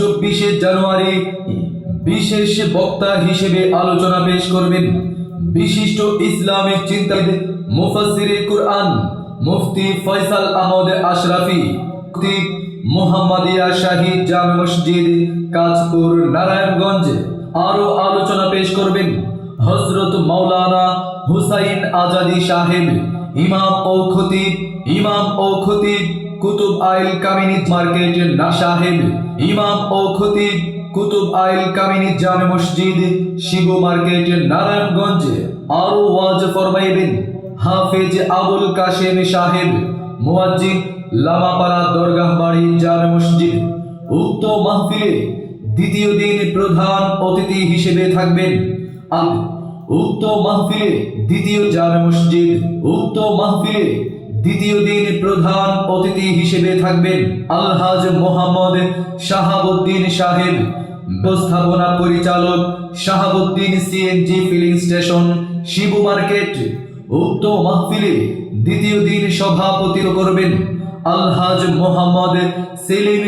24শে জানুয়ারি বিশেষ বক্তা হিসেবে আলোচনা পেশ করবেন বিশিষ্ট ইসলামিক চিন্তাবিদ মুফাসসিরে কুরআন মুফতি ফয়সাল আহমদ আশরাফি, মুফতি মুহাম্মাদিয়া শাহীদ জামে মসজিদ কাঁচপুর নারায়ণগঞ্জ। আরো আলোচনা পেশ করবেন হযরত মাওলানা হুসাইন আজাদি সাহেব, ইমাম ও খতিব কুতুব আইল কামিনী মার্কেট না সাহেব, ইমাম ও খতিব কুতুব আইল কামিনী জামে মসজিদ শিবু মার্কেট নারায়ণগঞ্জ। আরো ওয়াজ ফরমাইবেন হাফেজ আবুল কাশেম সাহেব, মুয়াজ্জিন লামাপাড়া দরগাহ বাড়ি জামে মসজিদ। উক্ত মাহফিলে দ্বিতীয় দিন প্রধান অতিথি হিসেবে থাকবেন উক্ত মাহফিলে দ্বিতীয় দিন প্রধান অতিথি হিসেবে থাকবেন আলহাজ মোহাম্মদ শাহাবুদ্দিন সাহেব, ব্যবস্থাপনা পরিচালক Shahabuddin CNG filling station Shibu market. উক্ত মাহফিলে দ্বিতীয় দিন সভাপতিত্ব করবেন আলহাজ মোহাম্মদ সেলিম।